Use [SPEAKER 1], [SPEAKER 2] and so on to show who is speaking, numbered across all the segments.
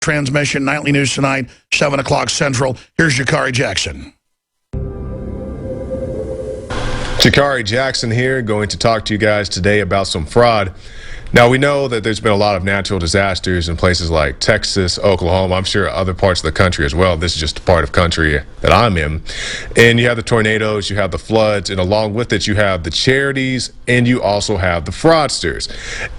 [SPEAKER 1] transmission, nightly news tonight, 7 o'clock Central. Here's Jakari Jackson.
[SPEAKER 2] Jakari Jackson here, going to talk to you guys today about some fraud. Now, we know that there's been a lot of natural disasters in places like Texas, Oklahoma, I'm sure other parts of the country as well. This is just a part of country that I'm in. And you have the tornadoes, you have the floods, and along with it, you have the charities, and you also have the fraudsters.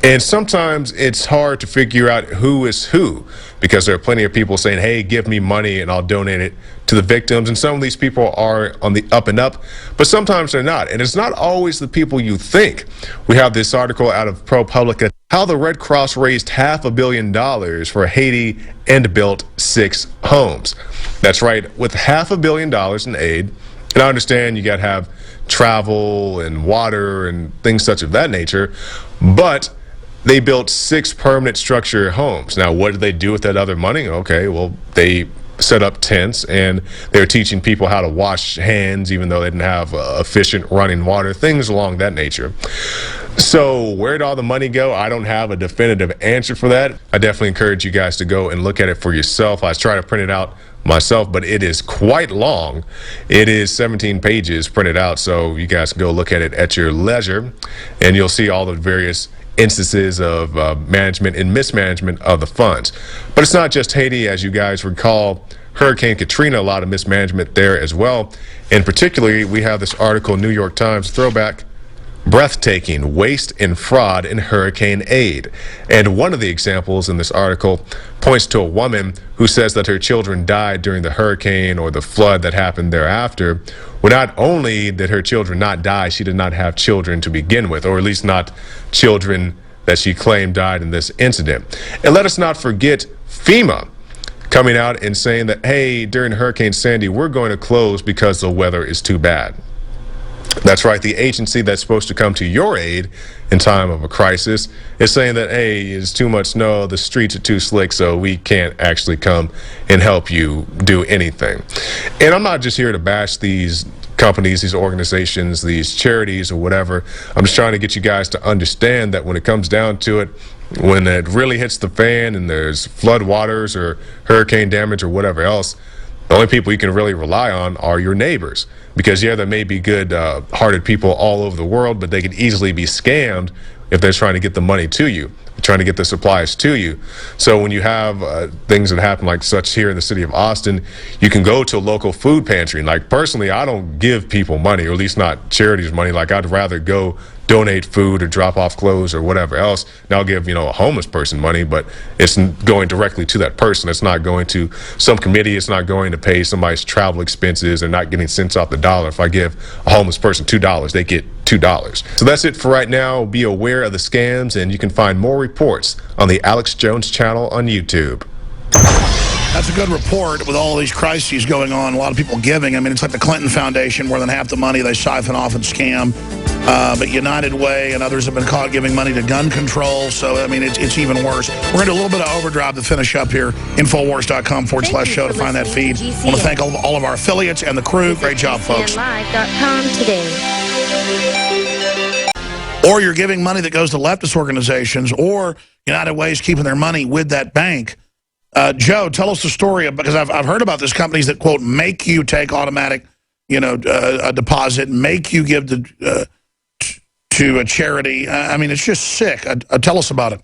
[SPEAKER 2] And sometimes it's hard to figure out who is who, because there are plenty of people saying, hey, give me money and I'll donate it to the victims. And some of these people are on the up and up, but sometimes they're not. And it's not always the people you think. We have this article out of ProPublica, how the Red Cross raised $500 million for Haiti and built 6 homes. That's right, with $500 million in aid. And I understand you got to have travel and water and things such of that nature, but they built 6 permanent structure homes. Now, what did they do with that other money? Okay, well, they set up tents and they're teaching people how to wash hands, even though they didn't have efficient running water, things along that nature. So where'd all the money go? I don't have a definitive answer for that. I definitely encourage you guys to go and look at it for yourself. I try to print it out myself, but it is quite long. It is 17 pages printed out, so you guys can go look at it at your leisure, and you'll see all the various instances of management and mismanagement of the funds. But it's not just Haiti. As you guys recall, Hurricane Katrina, a lot of mismanagement there as well. And particularly, we have this article, New York Times throwback, breathtaking waste and fraud in hurricane aid. And one of the examples in this article points to a woman who says that her children died during the hurricane or the flood that happened thereafter. Well, not only did her children not die, she did not have children to begin with, or at least not children that she claimed died in this incident. And let us not forget FEMA coming out and saying that, hey, during Hurricane Sandy, we're going to close because the weather is too bad. That's right, the agency that's supposed to come to your aid in time of a crisis is saying that, hey, it's too much snow, the streets are too slick, so we can't actually come and help you do anything. And I'm not just here to bash these companies, these organizations, these charities or whatever. I'm just trying to get you guys to understand that when it comes down to it, when it really hits the fan and there's flood waters or hurricane damage or whatever else, the only people you can really rely on are your neighbors. Because, yeah, there may be good-hearted people all over the world, but they can easily be scammed if they're trying to get the money to you, trying to get the supplies to you. So when you have things that happen like such here in the city of Austin, you can go to a local food pantry. And, like, personally, I don't give people money, or at least not charities money. Like, I'd rather go donate food or drop off clothes or whatever else. And I'll give, a homeless person money, but it's going directly to that person. It's not going to some committee. It's not going to pay somebody's travel expenses. They're not getting cents off the dollar. If I give a homeless person $2, they get $2. So that's it for right now. Be aware of the scams, and you can find more reports on the Alex Jones channel on YouTube.
[SPEAKER 1] That's a good report with all these crises going on, a lot of people giving. I mean, it's like the Clinton Foundation, more than half the money they siphon off and scam. But United Way and others have been caught giving money to gun control. So, I mean, it's even worse. We're going to do a little bit of overdrive to finish up here. Infowars.com/show to find that feed. I want to thank all of our affiliates and the crew. Great job, folks.
[SPEAKER 3] GCNlive.com today.
[SPEAKER 1] Or you're giving money that goes to leftist organizations, or United Way is keeping their money with that bank. Joe, tell us the story, because I've heard about these companies that, quote, make you take automatic, a deposit, make you give to a charity. I mean, it's just sick. Tell us about it.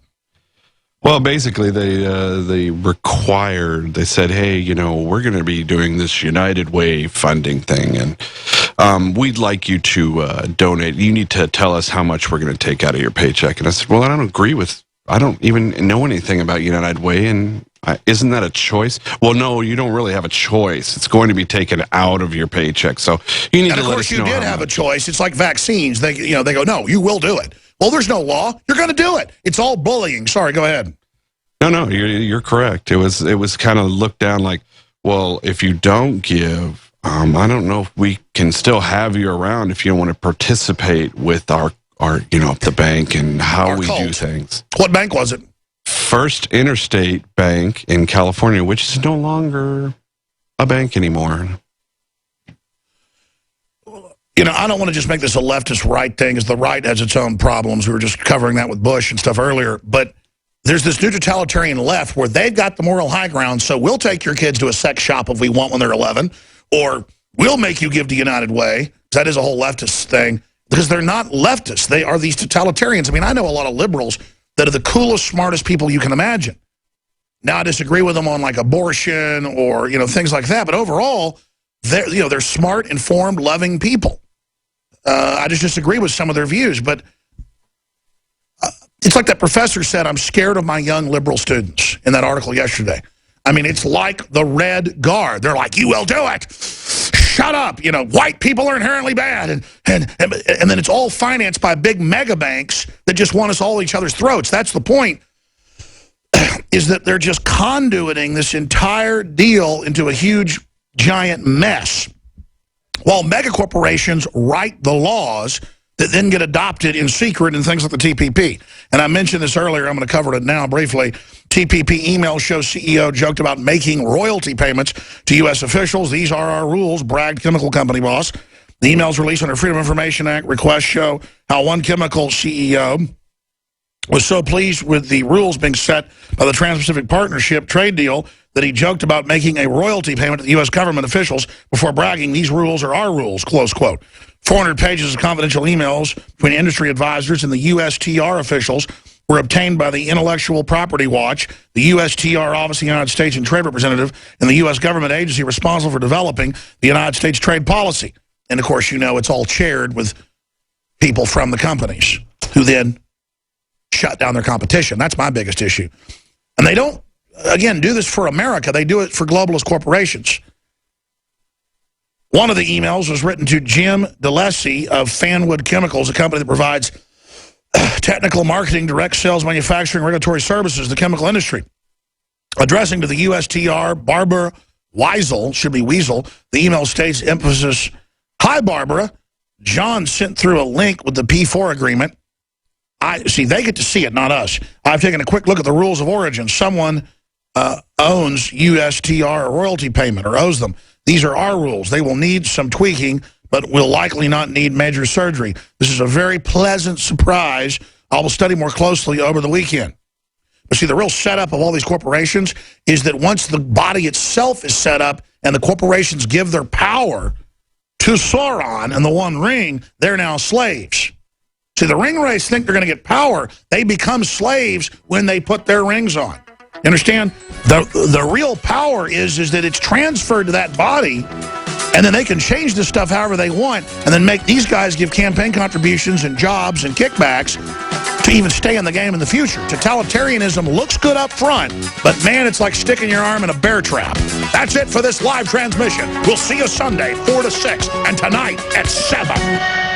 [SPEAKER 4] Well, basically, they required, they said, hey, we're going to be doing this United Way funding thing, and we'd like you to donate. You need to tell us how much we're going to take out of your paycheck. And I said, well, I don't even know anything about United Way, and isn't that a choice? Well, no, you don't really have a choice. It's going to be taken out of your paycheck, so you need to let us know.
[SPEAKER 1] And of course, you did have a choice. It's like vaccines. They go, no, you will do it. Well, there's no law. You're going to do it. It's all bullying. Sorry, go ahead.
[SPEAKER 4] No, you're correct. It was kind of looked down like, well, if you don't give, I don't know if we can still have you around if you don't want to participate with our the bank and how we do things.
[SPEAKER 1] What bank was it?
[SPEAKER 4] First Interstate Bank in California, which is no longer a bank anymore.
[SPEAKER 1] I don't want to just make this a leftist right thing, as the right has its own problems. We were just covering that with Bush and stuff earlier. But there's this new totalitarian left where they've got the moral high ground, so we'll take your kids to a sex shop if we want when they're 11, or we'll make you give to United Way. That is a whole leftist thing, because they're not leftists. They are these totalitarians. I mean, I know a lot of liberals that are the coolest, smartest people you can imagine. Now, I disagree with them on, like, abortion or, things like that, but overall, they're smart, informed, loving people. I just disagree with some of their views, but it's like that professor said, I'm scared of my young liberal students in that article yesterday. I mean, it's like the Red Guard. They're like, you will do it. Shut up. White people are inherently bad. And then it's all financed by big mega banks that just want us all at each other's throats. That's the point, is that they're just conduiting this entire deal into a huge, giant mess, while mega corporations write the laws that then get adopted in secret in things like the TPP. And I mentioned this earlier. I'm going to cover it now briefly. TPP email shows CEO joked about making royalty payments to U.S. officials. These are our rules, bragged chemical company boss. The emails released under Freedom of Information Act requests show how one chemical CEO was so pleased with the rules being set by the Trans-Pacific Partnership trade deal that he joked about making a royalty payment to the U.S. government officials before bragging, these rules are our rules, close quote. 400 pages of confidential emails between industry advisors and the USTR officials were obtained by the Intellectual Property Watch, the USTR Office of the United States and Trade Representative, and the U.S. government agency responsible for developing the United States trade policy. And, of course, it's all chaired with people from the companies who then shut down their competition. That's my biggest issue. And they don't, again, do this for America. They do it for globalist corporations. One of the emails was written to Jim DeLacy of Fanwood Chemicals, a company that provides technical marketing, direct sales, manufacturing, regulatory services to the chemical industry. Addressing to the USTR, Barbara Weisel, should be Weasel, the email states emphasis, hi, Barbara. John sent through a link with the P4 agreement. They get to see it, not us. I've taken a quick look at the rules of origin. Someone owns USTR royalty payment or owes them. These are our rules. They will need some tweaking, but will likely not need major surgery. This is a very pleasant surprise. I will study more closely over the weekend. But see, the real setup of all these corporations is that once the body itself is set up and the corporations give their power to Sauron and the One Ring, they're now slaves. See, the ring race think they're going to get power. They become slaves when they put their rings on. You understand? The real power is that it's transferred to that body, and then they can change this stuff however they want, and then make these guys give campaign contributions and jobs and kickbacks to even stay in the game in the future. Totalitarianism looks good up front, but man, it's like sticking your arm in a bear trap. That's it for this live transmission. We'll see you Sunday, 4 to 6, and tonight at 7.